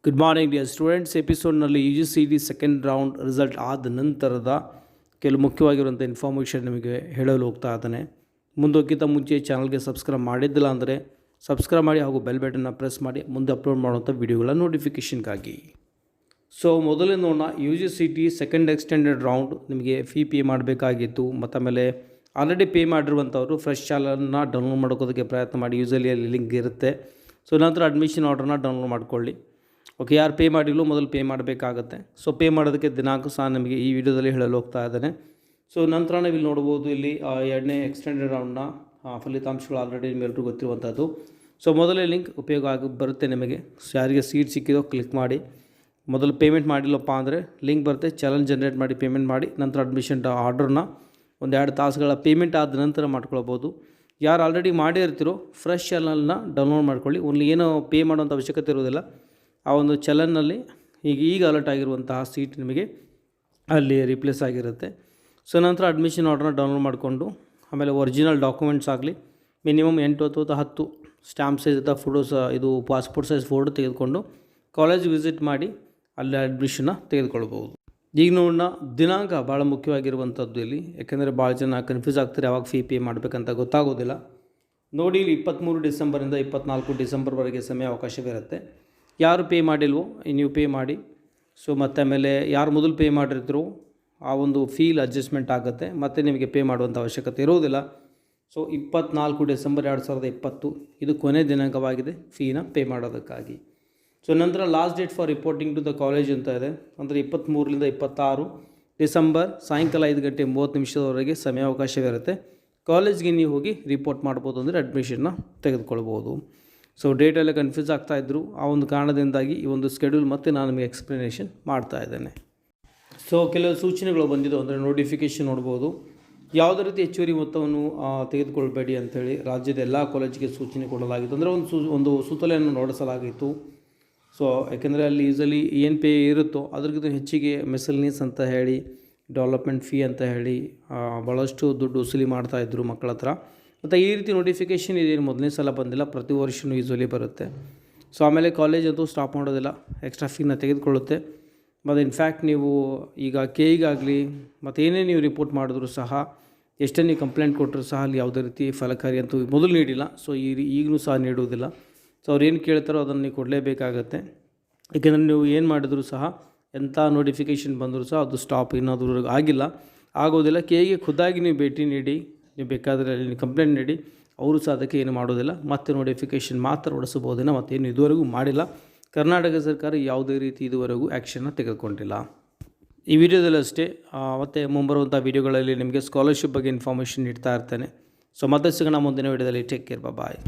Good morning dear students. ಎಪಿಸೋಡ್ನಲ್ಲಿ UGCET second round result ಆದ ನಂತರದ ಕೆಲವು ಮುಖ್ಯವಾಗಿರುವಂಥ ಇನ್ಫಾರ್ಮೇಷನ್ ನಿಮಗೆ ಹೇಳಲು ಹೋಗ್ತಾ ಇದ್ದಾನೆ. ಮುಂದೋಗಿಂತ ಮುಂಚೆ ಚಾನಲ್ಗೆ ಸಬ್ಸ್ಕ್ರೈಬ್ ಮಾಡಿದ್ದಿಲ್ಲ ಅಂದರೆ ಸಬ್ಸ್ಕ್ರೈಬ್ ಮಾಡಿ ಹಾಗೂ ಬೆಲ್ ಬಟನ್ನ ಪ್ರೆಸ್ ಮಾಡಿ ಮುಂದೆ ಅಪ್ಲೋಡ್ ಮಾಡುವಂಥ ವಿಡಿಯೋಗಳ ನೋಟಿಫಿಕೇಷನ್ಗಾಗಿ. ಸೊ ಮೊದಲೇ ನೋಡೋಣ, UGCET ಸೆಕೆಂಡ್ ಎಕ್ಸ್ಟೆಂಡೆಡ್ ರೌಂಡ್ ನಿಮಗೆ ಫೀ ಪೇ ಮಾಡಬೇಕಾಗಿತ್ತು. ಮತ್ತು ಆಮೇಲೆ ಆಲ್ರೆಡಿ ಪೇ ಮಾಡಿರುವಂಥವರು ಫ್ರೆಶ್ ಚಾನಲನ್ನು ಡೌನ್ಲೋಡ್ ಮಾಡ್ಕೋದಕ್ಕೆ ಪ್ರಯತ್ನ ಮಾಡಿ. ಯೂಸಲಿ ಅಲ್ಲಿ ಲಿಂಕ್ ಇರುತ್ತೆ. ಸೊ ನಂತರ ಅಡ್ಮಿಷನ್ ಆರ್ಡ್ರನ್ನ ಡೌನ್ಲೋಡ್ ಮಾಡ್ಕೊಳ್ಳಿ. ಓಕೆ, ಯಾರು ಪೇ ಮಾಡಿಲ್ಲೋ ಮೊದಲು ಪೇ ಮಾಡಬೇಕಾಗತ್ತೆ. ಸೊ ಪೇ ಮಾಡೋದಕ್ಕೆ ದಿನಾಂಕ ಸಹ ನಿಮಗೆ ಈ ವಿಡಿಯೋದಲ್ಲಿ ಹೇಳಲು ಹೋಗ್ತಾ ಇದ್ದಾನೆ. ಸೊ ನಂತರ ನೀವು ಇಲ್ಲಿ ನೋಡ್ಬೋದು, ಇಲ್ಲಿ ಎರಡನೇ ಎಕ್ಸ್ಟೆಂಡೆಡ್ ರೌಂಡ್ನ ಫಲಿತಾಂಶಗಳು ಆಲ್ರೆಡಿ ನಿಮ್ಮೆಲ್ಲರಿಗೂ ಗೊತ್ತಿರುವಂಥದ್ದು. ಸೊ ಮೊದಲೇ ಲಿಂಕ್ ಉಪಯೋಗ ಬರುತ್ತೆ ನಿಮಗೆ. ಸೊ ಯಾರಿಗೆ ಸೀಟ್ ಸಿಕ್ಕಿದೋ ಕ್ಲಿಕ್ ಮಾಡಿ. ಮೊದಲು ಪೇಮೆಂಟ್ ಮಾಡಿಲ್ಲಪ್ಪ ಅಂದರೆ ಲಿಂಕ್ ಬರುತ್ತೆ, ಚಾಲೆಂಜ್ ಜನರೇಟ್ ಮಾಡಿ ಪೇಮೆಂಟ್ ಮಾಡಿ. ನಂತರ ಅಡ್ಮಿಷನ್ ಆರ್ಡ್ರನ್ನ 1-2 ತಾಸುಗಳ ಪೇಮೆಂಟ್ ಆದ ನಂತರ ಮಾಡ್ಕೊಳ್ಬೋದು. ಯಾರು ಆಲ್ರೆಡಿ ಮಾಡಿರ್ತೀರೋ ಫ್ರೆಶ್ ಚಾನಲ್ನ ಡೌನ್ಲೋಡ್ ಮಾಡ್ಕೊಳ್ಳಿ. ಓನ್ಲಿ ಏನೋ ಪೇ ಮಾಡೋಂಥ ಅವಶ್ಯಕತೆ ಇರೋದಿಲ್ಲ. ಆ ಒಂದು ಚಲನ್ನಲ್ಲಿ ಈಗ ಅಲರ್ಟ್ ಆಗಿರುವಂತಹ ಸೀಟ್ ನಿಮಗೆ ಅಲ್ಲಿ ರಿಪ್ಲೇಸ್ ಆಗಿರುತ್ತೆ. ಸೊ ನಂತರ ಅಡ್ಮಿಷನ್ ಆರ್ಡ್ರನ್ನ ಡೌನ್ಲೋಡ್ ಮಾಡಿಕೊಂಡು ಆಮೇಲೆ ಒರಿಜಿನಲ್ ಡಾಕ್ಯುಮೆಂಟ್ಸ್ ಆಗಲಿ ಮಿನಿಮಮ್ 8 ಅಥವಾ 10 ಸ್ಟ್ಯಾಂಪ್ ಸೈಜ್ ಅಥವಾ ಫೋಟೋಸ್, ಇದು ಪಾಸ್ಪೋರ್ಟ್ ಸೈಜ್ ಫೋಟೋ ತೆಗೆದುಕೊಂಡು ಕಾಲೇಜ್ ವಿಸಿಟ್ ಮಾಡಿ ಅಲ್ಲಿ ಅಡ್ಮಿಷನ್ನ ತೆಗೆದುಕೊಳ್ಬೋದು. ಈಗ ನೋಡೋಣ, ದಿನಾಂಕ ಭಾಳ ಮುಖ್ಯವಾಗಿರುವಂಥದ್ದು ಇಲ್ಲಿ. ಯಾಕೆಂದರೆ ಭಾಳ ಜನ ಕನ್ಫ್ಯೂಸ್ ಆಗ್ತಾರೆ, ಯಾವಾಗ ಫೀ ಪೇ ಮಾಡಬೇಕಂತ ಗೊತ್ತಾಗೋದಿಲ್ಲ. ನೋಡಿ, ಇಲ್ಲಿ 23 ಡಿಸೆಂಬರಿಂದ 24 ಡಿಸೆಂಬರ್ವರೆಗೆ ಸಮಯಾವಕಾಶವಿರುತ್ತೆ. ಯಾರು ಪೇ ಮಾಡಿಲ್ವೋ ನೀವು ಪೇ ಮಾಡಿ. ಸೊ ಮತ್ತು ಆಮೇಲೆ ಯಾರು ಮೊದಲು ಪೇ ಮಾಡಿರ್ತೀರೋ ಆ ಒಂದು ಫೀಲ್ ಅಡ್ಜಸ್ಟ್ಮೆಂಟ್ ಆಗುತ್ತೆ, ಮತ್ತು ನಿಮಗೆ ಪೇ ಮಾಡುವಂಥ ಅವಶ್ಯಕತೆ ಇರೋದಿಲ್ಲ. ಸೊ 24 ಡಿಸೆಂಬರ್ 2020 ಇದು ಕೊನೆ ದಿನಾಂಕವಾಗಿದೆ ಫೀನ ಪೇ ಮಾಡೋದಕ್ಕಾಗಿ. ಸೊ ನಂತರ last date for reporting to the college ಅಂತ ಇದೆ. ಅಂದರೆ 23ರಿಂದ 26 ಡಿಸೆಂಬರ್ ಸಾಯಂಕಾಲ 5:30 ಸಮಯಾವಕಾಶವಿರುತ್ತೆ. ಕಾಲೇಜ್ಗೆ ನೀವು ಹೋಗಿ ರಿಪೋರ್ಟ್ ಮಾಡ್ಬೋದು, ಅಂದರೆ ಅಡ್ಮಿಷನ್ನ ತೆಗೆದುಕೊಳ್ಬೋದು. ಸೊ ಡೇಟೆಲ್ಲ ಕನ್ಫ್ಯೂಸ್ ಆಗ್ತಾಯಿದ್ರು. ಆ ಒಂದು ಕಾರಣದಿಂದಾಗಿ ಈ ಒಂದು ಸ್ಕೆಡ್ಯೂಲ್ ಮತ್ತು ನಾನು ನಿಮಗೆ ಎಕ್ಸ್ಪ್ಲನೇಷನ್ ಮಾಡ್ತಾ ಇದ್ದೇನೆ. ಸೊ ಕೆಲವು ಸೂಚನೆಗಳು ಬಂದಿದ್ದು, ಅಂದರೆ ನೋಟಿಫಿಕೇಷನ್ ನೋಡ್ಬೋದು. ಯಾವುದೇ ರೀತಿ ಹೆಚ್ಚುವರಿ ಮೊತ್ತವನ್ನು ತೆಗೆದುಕೊಳ್ಬೇಡಿ ಅಂಥೇಳಿ ರಾಜ್ಯದ ಎಲ್ಲ ಕಾಲೇಜಿಗೆ ಸೂಚನೆ ಕೊಡಲಾಗಿತ್ತು. ಅಂದರೆ ಒಂದು ಸುತ್ತಲೆಯನ್ನು ನೋಡಿಸಲಾಗಿತ್ತು. ಸೊ ಯಾಕೆಂದರೆ ಅಲ್ಲಿ ಯೂಸಲಿ ಏನು ಪೇ ಇರುತ್ತೋ ಅದಕ್ಕಿಂತ ಹೆಚ್ಚಿಗೆ ಮಿಸಲ್ನೀಸ್ ಅಂತ ಹೇಳಿ, ಡೆವಲಪ್ಮೆಂಟ್ ಫೀ ಅಂತ ಹೇಳಿ ಭಾಳಷ್ಟು ದುಡ್ಡು ವಸೂಲಿ ಮಾಡ್ತಾಯಿದ್ರು ಮಕ್ಕಳ ಹತ್ರ. ಮತ್ತು ಈ ರೀತಿ ನೋಟಿಫಿಕೇಷನ್ ಇದೇನು ಮೊದಲನೇ ಸಲ ಬಂದಿಲ್ಲ, ಪ್ರತಿ ವರ್ಷವೂ ಯೂಸಲಿ ಬರುತ್ತೆ. ಸೊ ಆಮೇಲೆ ಕಾಲೇಜ್ ಅಂತೂ ಸ್ಟಾಪ್ ಮಾಡೋದಿಲ್ಲ, ಎಕ್ಸ್ಟ್ರಾ ಫೀನ ತೆಗೆದುಕೊಳ್ಳುತ್ತೆ. ಮತ್ತು ಇನ್ಫ್ಯಾಕ್ಟ್ ನೀವು ಈಗ KEಗಾಗಲಿ ಮತ್ತು ಏನೇ ನೀವು ರಿಪೋರ್ಟ್ ಮಾಡಿದ್ರು ಸಹ, ಎಷ್ಟೇ ನೀವು ಕಂಪ್ಲೇಂಟ್ ಕೊಟ್ಟರು ಸಹ ಅಲ್ಲಿ ಯಾವುದೇ ರೀತಿ ಫಲಕಾರಿ ಅಂತೂ ಮೊದಲು ನೀಡಿಲ್ಲ. ಸೊ ಈಗಲೂ ಸಹ ನೀಡುವುದಿಲ್ಲ. ಸೊ ಅವ್ರು ಏನು ಕೇಳ್ತಾರೋ ಅದನ್ನು ನೀವು ಕೊಡಲೇಬೇಕಾಗತ್ತೆ. ಏಕೆಂದರೆ ನೀವು ಏನು ಮಾಡಿದ್ರು ಸಹ, ಎಂಥ ನೋಟಿಫಿಕೇಷನ್ ಬಂದರೂ ಸಹ ಅದು ಸ್ಟಾಪ್ ಇನ್ನೋದ್ರವರೆಗೂ ಆಗೋದಿಲ್ಲ. KEಗೆ ಖುದ್ದಾಗಿ ನೀವು ಭೇಟಿ ನೀಡಿ, ನೀವು ಬೇಕಾದರೆ ಅಲ್ಲಿ ಕಂಪ್ಲೇಂಟ್ ನೀಡಿ, ಅವರು ಸಹ ಅದಕ್ಕೆ ಏನು ಮಾಡೋದಿಲ್ಲ. ಮತ್ತೆ ನೋಟಿಫಿಕೇಷನ್ ಮಾತ್ರ ಹೊಡಿಸಬಹುದೇನೋ, ಮತ್ತೇನು ಇದುವರೆಗೂ ಮಾಡಿಲ್ಲ. ಕರ್ನಾಟಕ ಸರ್ಕಾರ ಯಾವುದೇ ರೀತಿ ಇದುವರೆಗೂ ಆ್ಯಕ್ಷನ್ನ ತೆಗೆದುಕೊಂಡಿಲ್ಲ. ಈ ವಿಡಿಯೋದಲ್ಲಿ ಅಷ್ಟೇ. ಮತ್ತು ಮುಂಬರುವಂಥ ವಿಡಿಯೋಗಳಲ್ಲಿ ನಿಮಗೆ ಸ್ಕಾಲರ್ಶಿಪ್ ಬಗ್ಗೆ ಇನ್ಫಾರ್ಮೇಷನ್ ನೀಡ್ತಾ ಇರ್ತೇನೆ. ಸೊ ಮತ್ತೆ ಸಿಗೋಣ ಮುಂದಿನ ವಿಡಿಯೋದಲ್ಲಿ. ಟೇಕ್ ಕೇರ್, ಬಾಯ್.